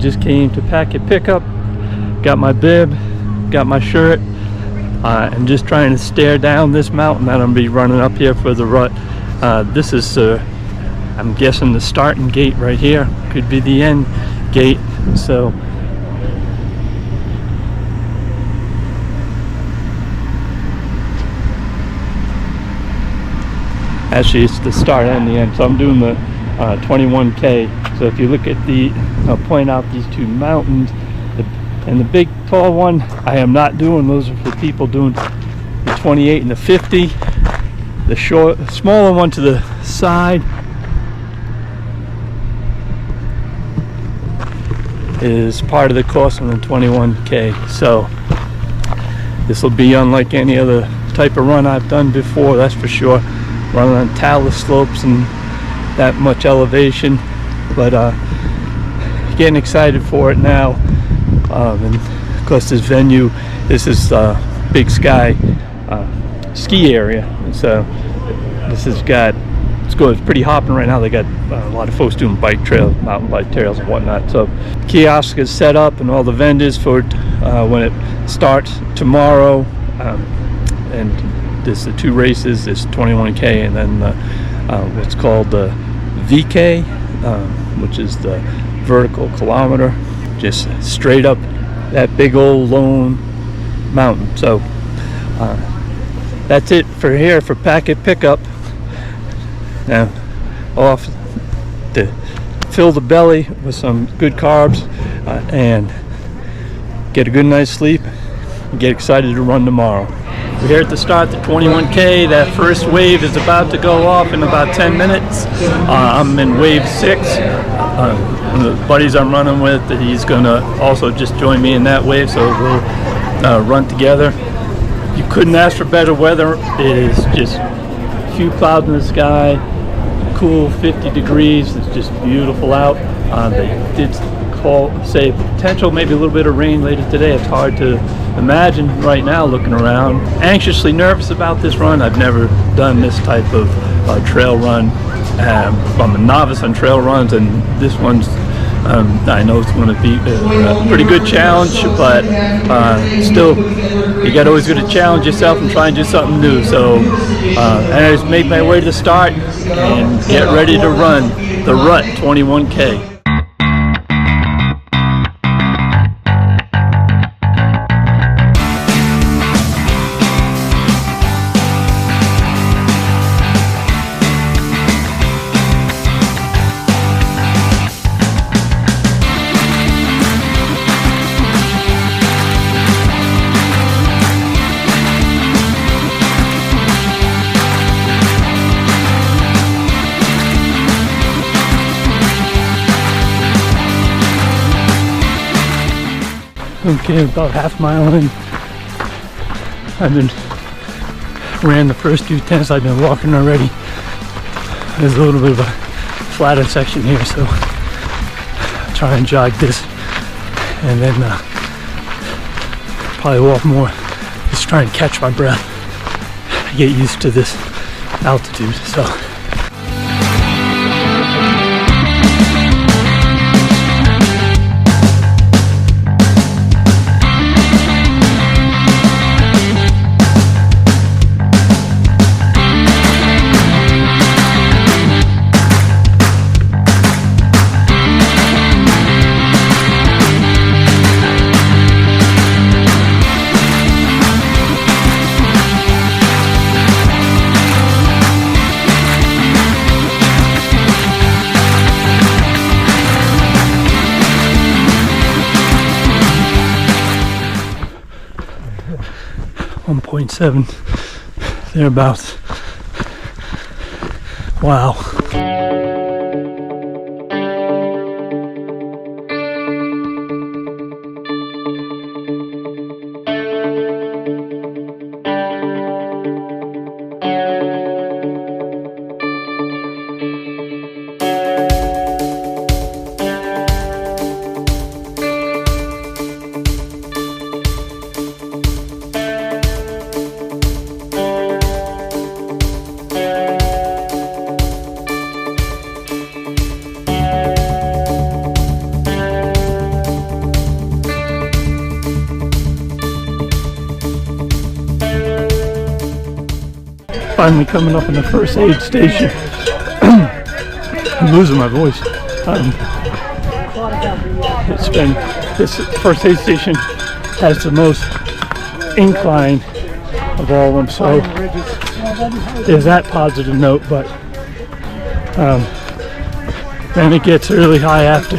just came to Packet Pickup. Got my bib, got my shirt. I'm just trying to stare down this mountain that I'm gonna be running up here for the rut. This is, I'm guessing, the starting gate right here. Could be the end gate. So actually it's the start and the end. So I'm doing the 21K. So if you look at the, I'll point out these two mountains. And the big tall one, I am not doing. Those are for people doing the 28 and the 50. The smaller one to the side is part of the course on the 21K. So this will be unlike any other type of run I've done before, that's for sure. Running on talus slopes and that much elevation, but getting excited for it now. And of course this venue, this is Big Sky ski area. So this has got, it's pretty hopping right now. They got a lot of folks doing bike trails, mountain bike trails and whatnot. So kiosk is set up and all the vendors for when it starts tomorrow. And there's the two races, this 21K and then what's called the VK, which is the vertical kilometer. Just straight up that big old lone mountain. So that's it for here for Packet Pickup. Now off to fill the belly with some good carbs and get a good night's sleep and get excited to run tomorrow. We're here at the start, the 21K. That first wave is about to go off in about 10 minutes. I'm in wave 6. One of the buddies I'm running with, he's going to also just join me in that wave, so we'll run together. You couldn't ask for better weather. It is just a few clouds in the sky, cool 50 degrees. It's just beautiful out. They did say potential maybe a little bit of rain later today. It's hard to imagine right now looking around. Anxiously nervous about this run. I've never done this type of trail run. I'm a novice on trail runs, and this one's I know it's going to be a pretty good challenge, but still you got always got to challenge yourself and try and do something new. So I just made my way to the start and get ready to run the Rut 21K. 'Kay, about half mile in. Ran the first few tents. I've been walking already. There's a little bit of a flatter section here, so I'll try and jog this and then probably walk more. Just try and catch my breath, get used to this altitude. So .7 thereabouts. Wow. finally coming up in the first aid station. I'm losing my voice. It's been, this first aid station has the most incline of all of them, so there's that positive note, but then it gets really high after.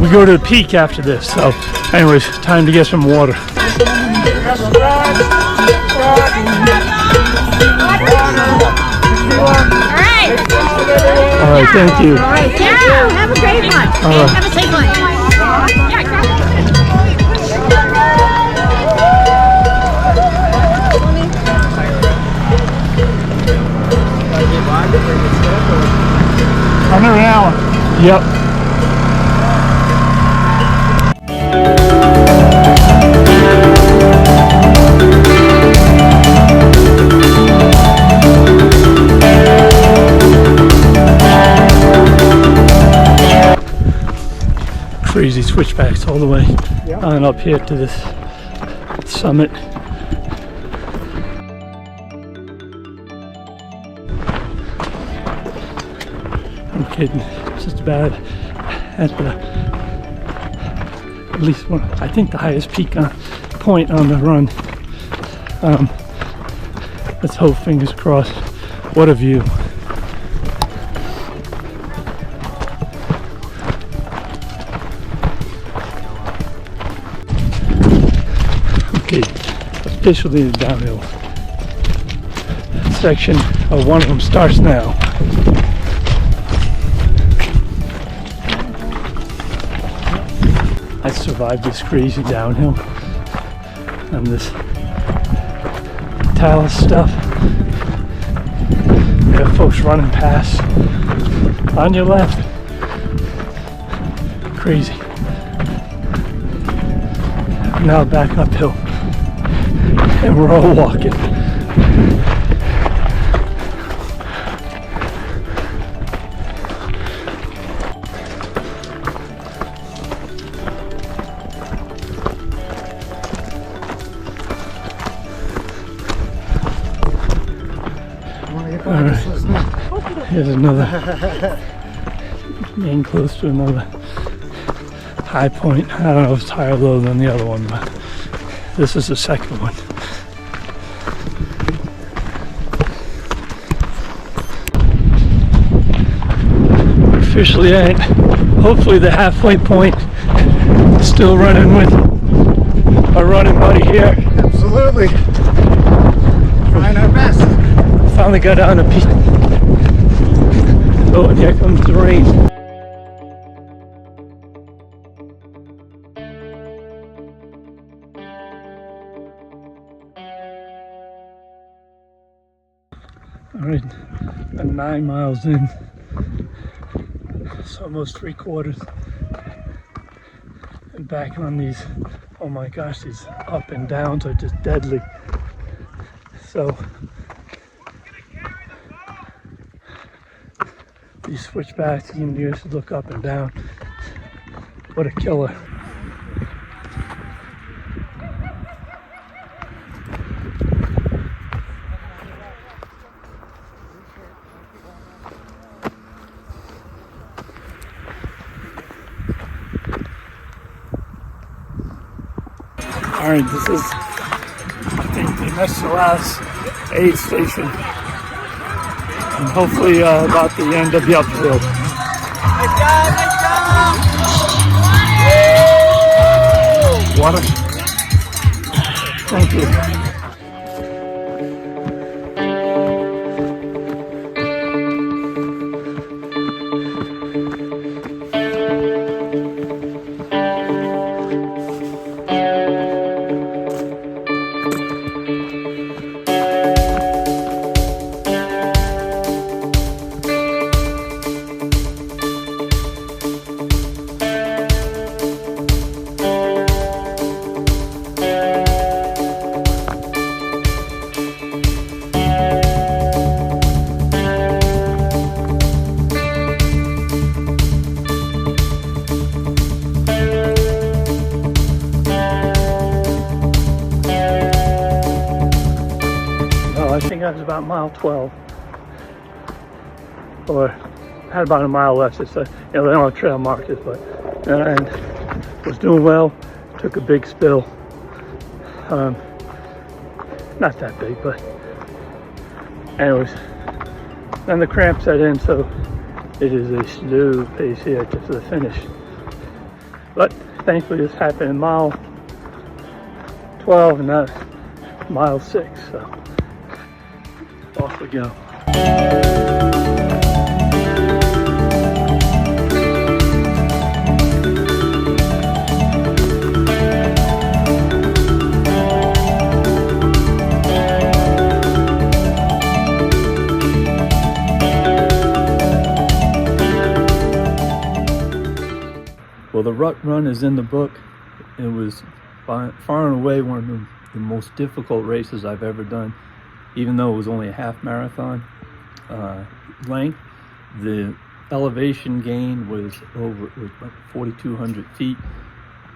We go to the peak after this, so anyways, time to get some water. All right, thank you. All right, yeah, have a great one. Have a safe one. Under an hour. Yep. Crazy switchbacks all the way on up here to this summit. I'm kidding. It's just bad at the, at least one, I think the highest peak point on the run. Let's hope, fingers crossed. What a view. Okay, officially the downhill section of one of them starts now. I survived this crazy downhill and this talus stuff. There are folks running past on your left. Crazy. Now back uphill, and we're all walking. All right. Here's another, getting close to another high point. I don't know if it's higher or lower than the other one, but this is the second one. Officially at, hopefully, the halfway point. Still running with our running buddy here. Absolutely. Trying our best. Finally got down to peak. Oh, and here comes the rain. All right, I'm 9 miles in. It's almost 3/4. And back on these, oh my gosh, these up and downs are just deadly. So these switchbacks, even you should look up and down. What a killer. All right, this is, I think, the next to last aid station. And hopefully about the end of the uphill. Water. Thank you. I was about mile 12, or had about a mile left. It's they don't have trail markers, but and was doing well. Took a big spill. Not that big, but anyways. Then the cramp set in, so it is a slow pace here to the finish. But thankfully, this happened in mile 12 and not mile 6. So off we go. Well, the Rut Run is in the book. It was far and away one of the most difficult races I've ever done, even though it was only a half marathon length. The elevation gain was over 4,200 feet.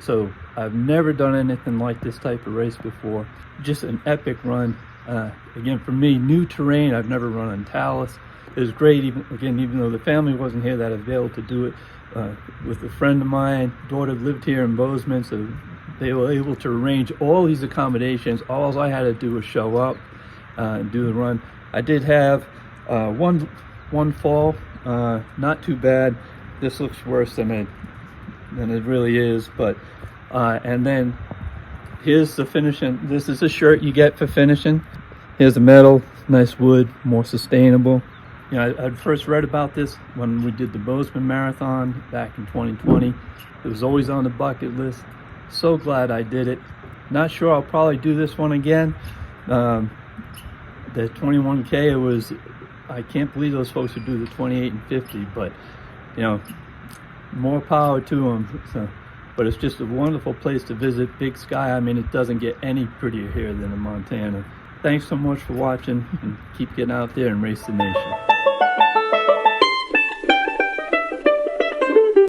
So I've never done anything like this type of race before. Just an epic run. Again, for me, new terrain. I've never run on talus. It was great, even though the family wasn't here, that I was able to do it with a friend of mine. Daughter lived here in Bozeman, so they were able to arrange all these accommodations. All I had to do was show up and do the run. I did have one fall, not too bad. This looks worse than it really is, but and then here's the finishing. This is a shirt you get for finishing. Here's the medal, nice wood, more sustainable. You know, I'd first read about this when we did the Bozeman Marathon back in 2020. It was always on the bucket list. So glad I did it. Not sure I'll probably do this one again. The 21K, it was, I can't believe those folks would do the 28 and 50, but you know, more power to them. So, but it's just a wonderful place to visit. Big Sky, I mean, it doesn't get any prettier here than in Montana. Thanks so much for watching, and keep getting out there and race the nation.